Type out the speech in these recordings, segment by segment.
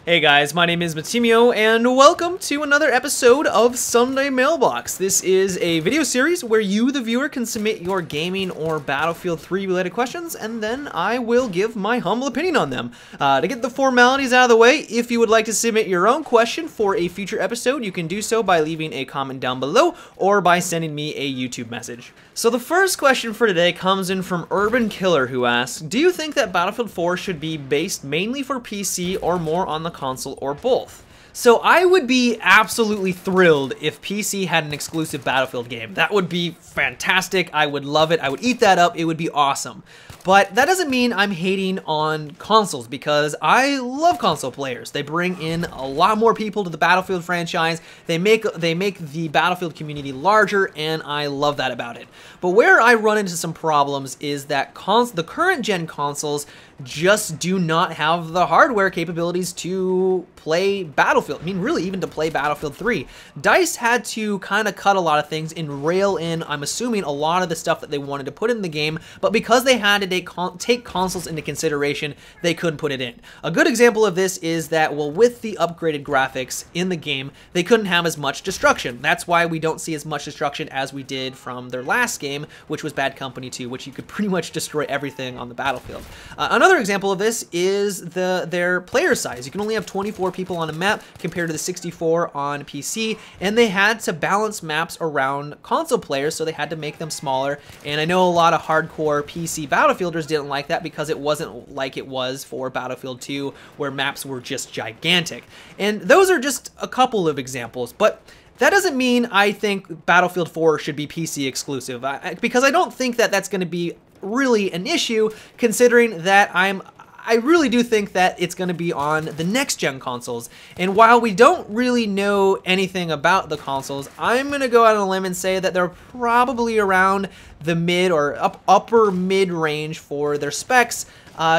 Hey guys, my name is Matimio, and welcome to another episode of Sunday Mailbox. This is a video series where you, the viewer, can submit your gaming or Battlefield 3 related questions, and then I will give my humble opinion on them. To get the formalities out of the way, if you would like to submit your own question for a future episode, you can do so by leaving a comment down below or by sending me a YouTube message. So the first question for today comes in from Urban Killer, who asks, do you think that Battlefield 4 should be based mainly for PC or more on the console or both? So I would be absolutely thrilled if PC had an exclusive Battlefield game. That would be fantastic. I would love it. I would eat that up. It would be awesome. But that doesn't mean I'm hating on consoles, because I love console players. They bring in a lot more people to the Battlefield franchise. They make the Battlefield community larger, and I love that about it. But where I run into some problems is that the current gen consoles just do not have the hardware capabilities to play Battlefield. I mean, really, even to play Battlefield 3. DICE had to kind of cut a lot of things and rail in, I'm assuming, a lot of the stuff that they wanted to put in the game, but because they had to take consoles into consideration, they couldn't put it in. A good example of this is that, well, with the upgraded graphics in the game, they couldn't have as much destruction. That's why we don't see as much destruction as we did from their last game, which was Bad Company 2, which you could pretty much destroy everything on the battlefield. Another example of this is their player size. You can only have 24 people on a map compared to the 64 on PC, and they had to balance maps around console players, so they had to make them smaller. And I know a lot of hardcore PC Battlefielders didn't like that because it wasn't like it was for Battlefield 2, where maps were just gigantic. And those are just a couple of examples, but that doesn't mean I think Battlefield 4 should be PC exclusive, because I don't think that that's going to be really an issue, considering that I really do think that it's going to be on the next gen consoles. And while we don't really know anything about the consoles, I'm going to go out on a limb and say that they're probably around the mid or upper mid range for their specs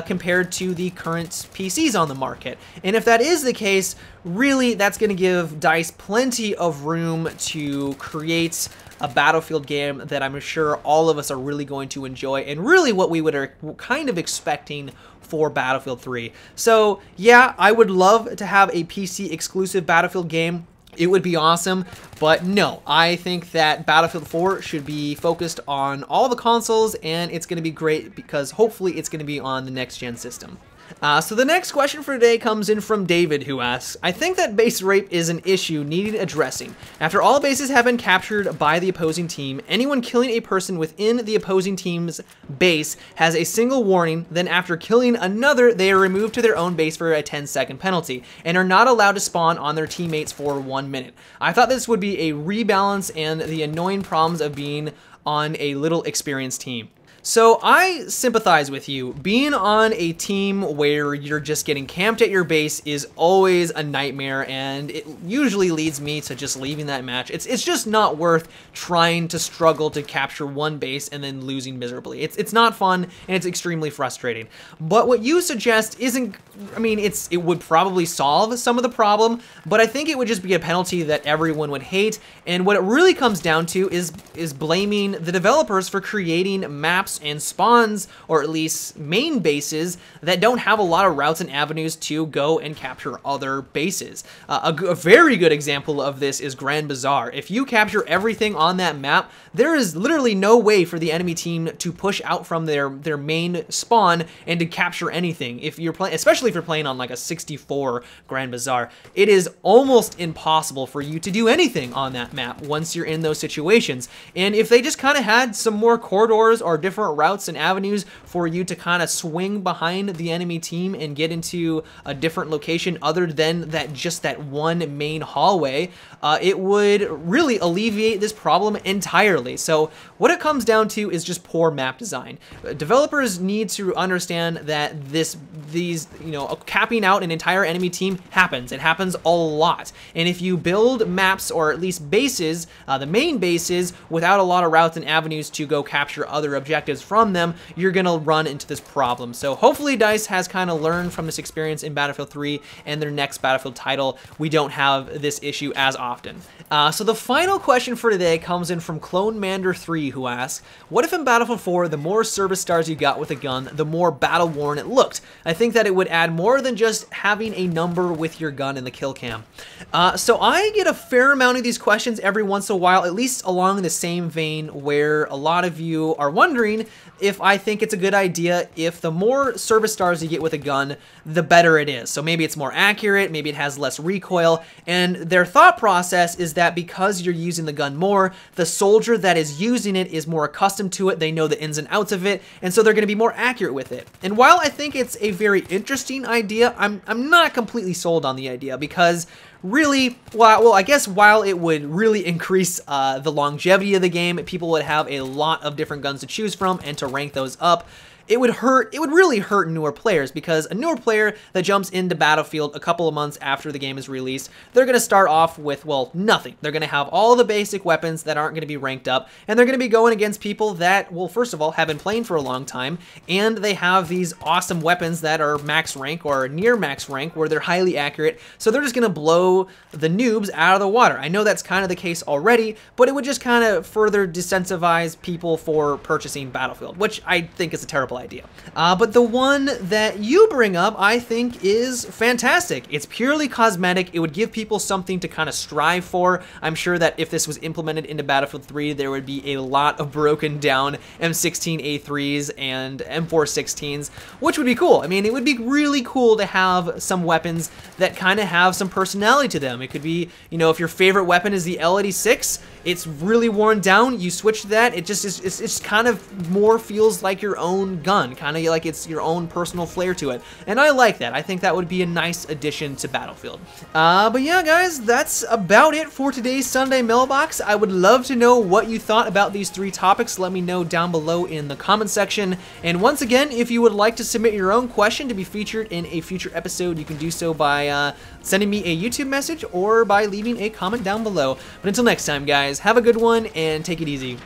compared to the current PCs on the market. And if that is the case, really that's going to give DICE plenty of room to create a Battlefield game that I'm sure all of us are really going to enjoy, and really what we are kind of expecting for Battlefield 3. So yeah, I would love to have a PC exclusive Battlefield game. It would be awesome, but no, I think that Battlefield 4 should be focused on all the consoles, and it's going to be great because hopefully it's going to be on the next gen system. So the next question for today comes in from David, who asks, I think that base rape is an issue needing addressing. After all bases have been captured by the opposing team, anyone killing a person within the opposing team's base has a single warning, then after killing another, they are removed to their own base for a 10-second penalty, and are not allowed to spawn on their teammates for 1 minute. I thought this would be a rebalance and the annoying problems of being on a little experienced team. So I sympathize with you. Being on a team where you're just getting camped at your base is always a nightmare, and it usually leads me to just leaving that match. It's just not worth trying to struggle to capture one base and then losing miserably. It's not fun, and it's extremely frustrating. But what you suggest isn't, I mean, it would probably solve some of the problem, but I think it would just be a penalty that everyone would hate. And what it really comes down to is blaming the developers for creating maps and spawns, or at least main bases, that don't have a lot of routes and avenues to go and capture other bases. A very good example of this is Grand Bazaar. If you capture everything on that map, there is literally no way for the enemy team to push out from their main spawn and to capture anything. If you're playing, especially if you're playing on like a 64 Grand Bazaar, it is almost impossible for you to do anything on that map once you're in those situations. And if they just kind of had some more corridors or different routes and avenues for you to kind of swing behind the enemy team and get into a different location other than just that one main hallway, it would really alleviate this problem entirely. So what it comes down to is just poor map design. Developers need to understand that capping out an entire enemy team happens. It happens a lot. And if you build maps, or at least bases, the main bases, without a lot of routes and avenues to go capture other objectives, objectives from them, you're gonna run into this problem. So hopefully DICE has kind of learned from this experience in Battlefield 3, and their next Battlefield title, we don't have this issue as often. So the final question for today comes in from CloneMander3, who asks, what if in Battlefield 4, the more service stars you got with a gun, the more battle-worn it looked? I think that it would add more than just having a number with your gun in the kill cam. So I get a fair amount of these questions every once in a while, at least along the same vein where a lot of you are wondering if I think it's a good idea if the more service stars you get with a gun, the better it is. So maybe it's more accurate, maybe it has less recoil, and their thought process is that because you're using the gun more, the soldier that is using it is more accustomed to it, they know the ins and outs of it, and so they're going to be more accurate with it. And while I think it's a very interesting idea, I'm not completely sold on the idea, because really, well, I guess while it would really increase the longevity of the game, people would have a lot of different guns to choose from and to rank those up. It would really hurt newer players, because a newer player that jumps into Battlefield a couple of months after the game is released, they're going to start off with, well, nothing. They're going to have all the basic weapons that aren't going to be ranked up, and they're going to be going against people that, well, first of all, have been playing for a long time, and they have these awesome weapons that are max rank or near max rank where they're highly accurate, so they're just going to blow the noobs out of the water. I know that's kind of the case already, but it would just kind of further disincentivize people for purchasing Battlefield, which I think is a terrible idea. But the one that you bring up, I think, is fantastic. It's purely cosmetic. It would give people something to kind of strive for. I'm sure that if this was implemented into Battlefield 3, there would be a lot of broken down M16A3s and M416s, which would be cool. I mean, it would be really cool to have some weapons that kind of have some personality to them. It could be, you know, if your favorite weapon is the L86, it's really worn down, you switch to that, it just is, it's kind of more feels like your own gun, kind of like it's your own personal flair to it, and I like that. I think that would be a nice addition to Battlefield. But yeah, guys, that's about it for today's Sunday Mailbox. I would love to know what you thought about these 3 topics. Let me know down below in the comment section, and once again, if you would like to submit your own question to be featured in a future episode, you can do so by sending me a YouTube message or by leaving a comment down below. But until next time, guys, have a good one and take it easy.